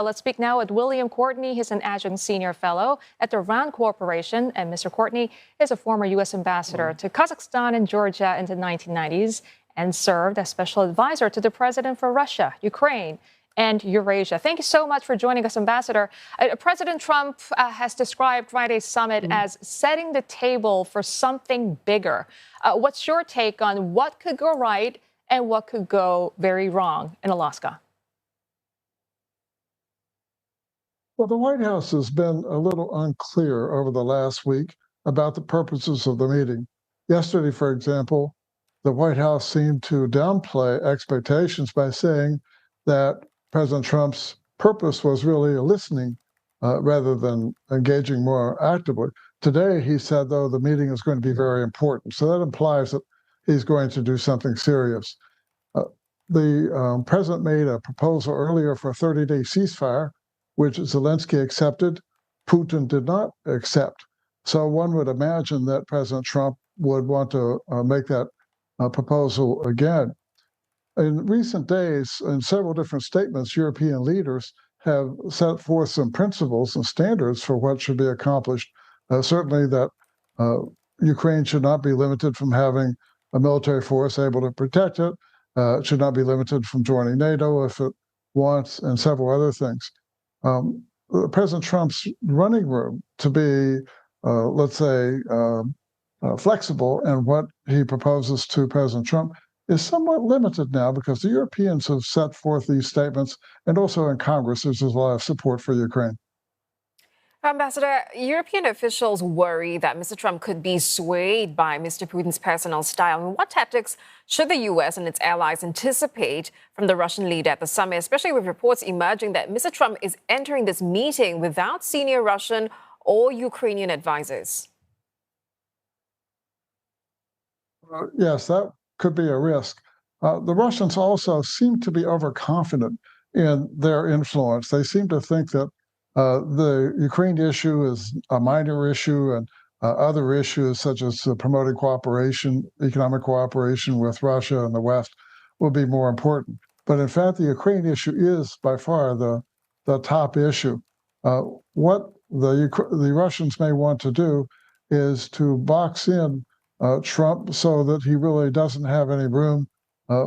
Let's speak now with William Courtney. He's an adjunct senior fellow at the RAND Corporation. And Mr. Courtney is a former U.S. ambassador to Kazakhstan and Georgia in the 1990s and served as special advisor to the president for Russia, Ukraine, and Eurasia. Thank you so much for joining us, Ambassador. President Trump has described Friday's summit as setting the table for something bigger. What's your take on what could go right and what could go very wrong in Alaska? Well, the White House has been a little unclear over the last week about the purposes of the meeting. Yesterday, for example, the White House seemed to downplay expectations by saying that President Trump's purpose was really listening rather than engaging more actively. Today, he said, though, the meeting is going to be very important. So that implies that he's going to do something serious. The president made a proposal earlier for a 30-day ceasefire, which Zelensky accepted. Putin did not accept. So one would imagine that President Trump would want to make that proposal again. In recent days, in several different statements, European leaders have set forth some principles and standards for what should be accomplished. Certainly that Ukraine should not be limited from having a military force able to protect it. It should not be limited from joining NATO if it wants, and several other things. President Trump's running room to be, let's say, flexible in what he proposes to President Trump is somewhat limited now because the Europeans have set forth these statements, and also in Congress there's a lot of support for Ukraine. Ambassador, European officials worry that Mr. Trump could be swayed by Mr. Putin's personal style. And what tactics should the U.S. and its allies anticipate from the Russian leader at the summit, especially with reports emerging that Mr. Trump is entering this meeting without senior Russian or Ukrainian advisors? Yes, that could be a risk. The Russians also seem to be overconfident in their influence. They seem to think that the Ukraine issue is a minor issue, and other issues such as promoting cooperation, economic cooperation with Russia and the West will be more important. But in fact, the Ukraine issue is by far the top issue. What the Russians may want to do is to box in Trump so that he really doesn't have any room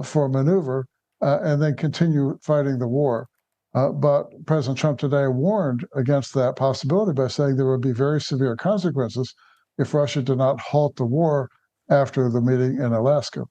for maneuver and then continue fighting the war. But President Trump today warned against that possibility by saying there would be very severe consequences if Russia did not halt the war after the meeting in Alaska.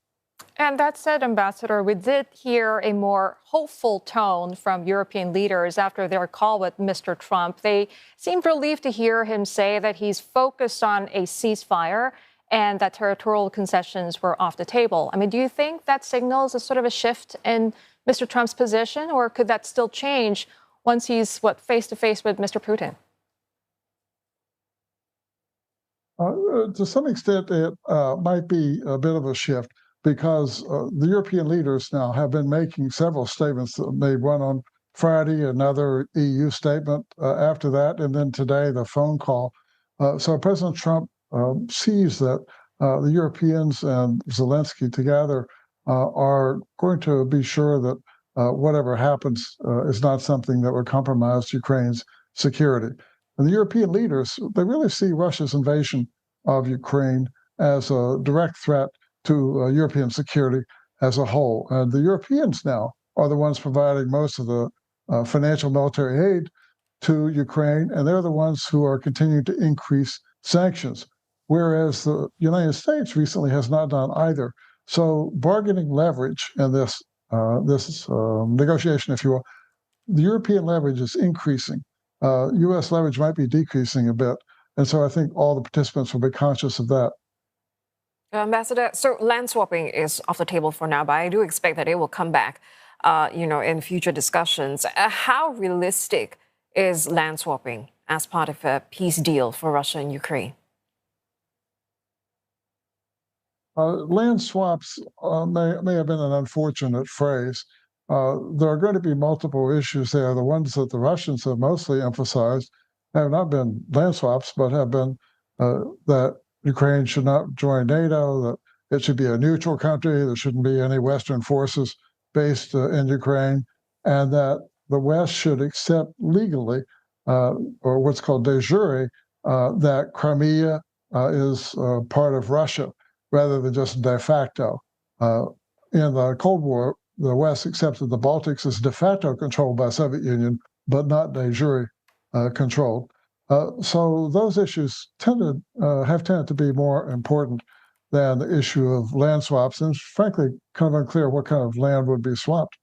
And that said, Ambassador, we did hear a more hopeful tone from European leaders after their call with Mr. Trump. They seemed relieved to hear him say that he's focused on a ceasefire and that territorial concessions were off the table. I mean, do you think that signals a sort of a shift in Mr. Trump's position, or could that still change once he's, face-to-face with Mr. Putin? To some extent, it might be a bit of a shift because the European leaders now have been making several statements. They made one on Friday, another EU statement after that, and then today the phone call. So President Trump sees that the Europeans and Zelensky together are going to be sure that whatever happens is not something that would compromise Ukraine's security. And the European leaders, they really see Russia's invasion of Ukraine as a direct threat to European security as a whole. And the Europeans now are the ones providing most of the financial military aid to Ukraine, and they're the ones who are continuing to increase sanctions, whereas the United States recently has not done either. So bargaining leverage in this negotiation, if you will, the European leverage is increasing. U.S. leverage might be decreasing a bit. And so I think all the participants will be conscious of that. Ambassador, so land swapping is off the table for now, but I do expect that it will come back, in future discussions. How realistic is land swapping as part of a peace deal for Russia and Ukraine? Land swaps may have been an unfortunate phrase. There are going to be multiple issues there. The ones that the Russians have mostly emphasized have not been land swaps, but have been that Ukraine should not join NATO, that it should be a neutral country, there shouldn't be any Western forces based in Ukraine, and that the West should accept legally, or what's called de jure, that Crimea is part of Russia rather than just de facto. In the Cold War, the West accepted the Baltics as de facto controlled by the Soviet Union, but not de jure controlled. So those issues have tended to be more important than the issue of land swaps, and it's frankly kind of unclear what kind of land would be swapped.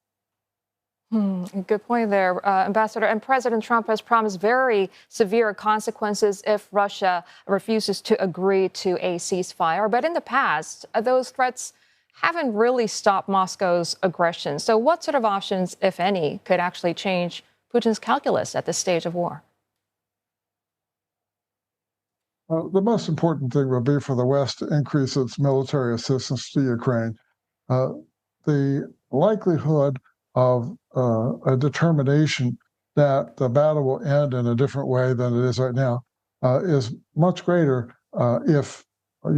Good point there, Ambassador. And President Trump has promised very severe consequences if Russia refuses to agree to a ceasefire. But in the past, those threats haven't really stopped Moscow's aggression. So what sort of options, if any, could actually change Putin's calculus at this stage of war? The most important thing will be for the West to increase its military assistance to Ukraine. The likelihood of a determination that the battle will end in a different way than it is right now is much greater if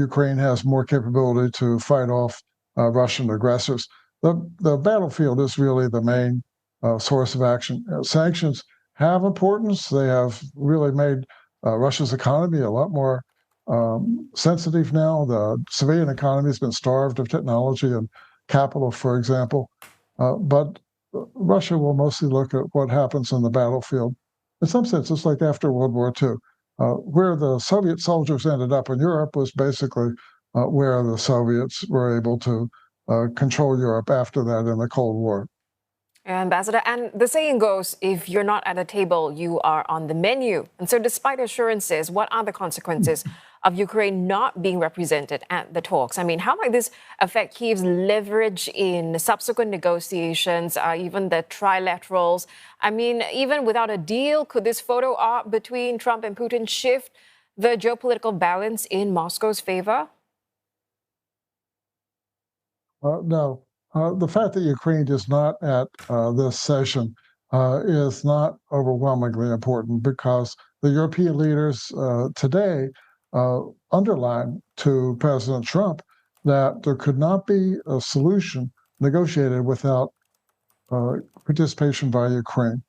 Ukraine has more capability to fight off Russian aggressors. The battlefield is really the main source of action. Sanctions have importance. They have really made Russia's economy a lot more sensitive now. The civilian economy has been starved of technology and capital, for example. But Russia will mostly look at what happens on the battlefield. In some sense, it's like after World War II. Where the Soviet soldiers ended up in Europe was basically where the Soviets were able to control Europe after that in the Cold War. Ambassador, and the saying goes, if you're not at a table, you are on the menu. And so despite assurances, what are the consequences of Ukraine not being represented at the talks? I mean, how might this affect Kyiv's leverage in subsequent negotiations, even the trilaterals? I mean, even without a deal, could this photo op between Trump and Putin shift the geopolitical balance in Moscow's favor? No. The fact that Ukraine is not at this session is not overwhelmingly important because the European leaders today underlined to President Trump that there could not be a solution negotiated without participation by Ukraine.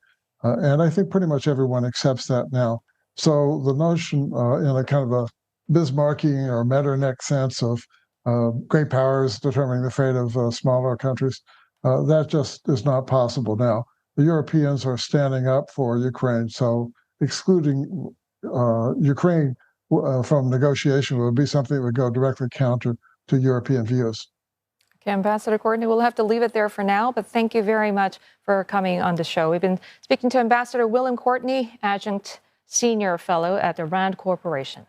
And I think pretty much everyone accepts that now. So the notion in a kind of a Bismarckian or Metternich sense of great powers determining the fate of smaller countries, that just is not possible now. The Europeans are standing up for Ukraine, so excluding Ukraine from negotiation would be something that would go directly counter to European views. Okay, Ambassador Courtney, we'll have to leave it there for now, but thank you very much for coming on the show. We've been speaking to Ambassador William Courtney, Adjunct Senior Fellow at the RAND Corporation.